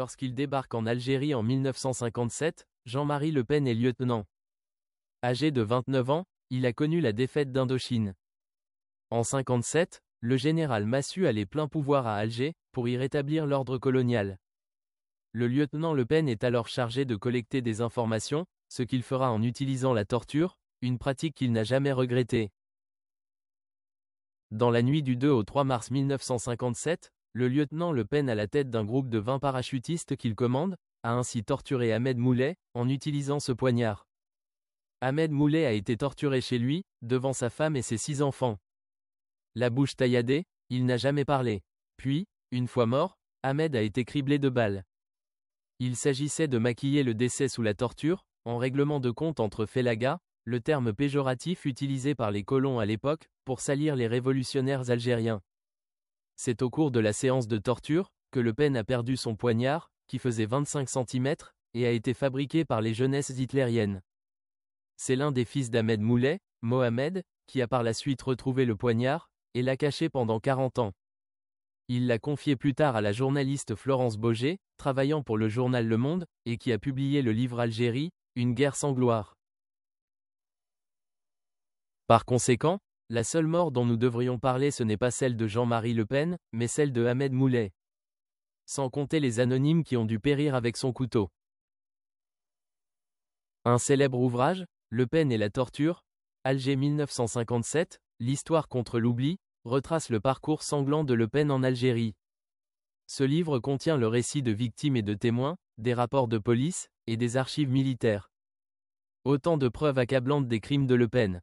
Lorsqu'il débarque en Algérie en 1957, Jean-Marie Le Pen est lieutenant. Âgé de 29 ans, il a connu la défaite d'Indochine. En 1957, le général Massu a les pleins pouvoirs à Alger, pour y rétablir l'ordre colonial. Le lieutenant Le Pen est alors chargé de collecter des informations, ce qu'il fera en utilisant la torture, une pratique qu'il n'a jamais regrettée. Dans la nuit du 2 au 3 mars 1957, le lieutenant Le Pen à la tête d'un groupe de 20 parachutistes qu'il commande, a ainsi torturé Ahmed Moulay, en utilisant ce poignard. Ahmed Moulay a été torturé chez lui, devant sa femme et ses 6 enfants. La bouche tailladée, il n'a jamais parlé. Puis, une fois mort, Ahmed a été criblé de balles. Il s'agissait de maquiller le décès sous la torture, en règlement de compte entre félagas, le terme péjoratif utilisé par les colons à l'époque, pour salir les révolutionnaires algériens. C'est au cours de la séance de torture, que Le Pen a perdu son poignard, qui faisait 25 cm, et a été fabriqué par les jeunesses hitlériennes. C'est l'un des fils d'Ahmed Moulay, Mohamed, qui a par la suite retrouvé le poignard, et l'a caché pendant 40 ans. Il l'a confié plus tard à la journaliste Florence Baugé, travaillant pour le journal Le Monde, et qui a publié le livre Algérie, une guerre sans gloire. Par conséquent, la seule mort dont nous devrions parler ce n'est pas celle de Jean-Marie Le Pen, mais celle de Ahmed Moulay. Sans compter les anonymes qui ont dû périr avec son couteau. Un célèbre ouvrage, Le Pen et la torture, Alger 1957, l'histoire contre l'oubli, retrace le parcours sanglant de Le Pen en Algérie. Ce livre contient le récit de victimes et de témoins, des rapports de police, et des archives militaires. Autant de preuves accablantes des crimes de Le Pen.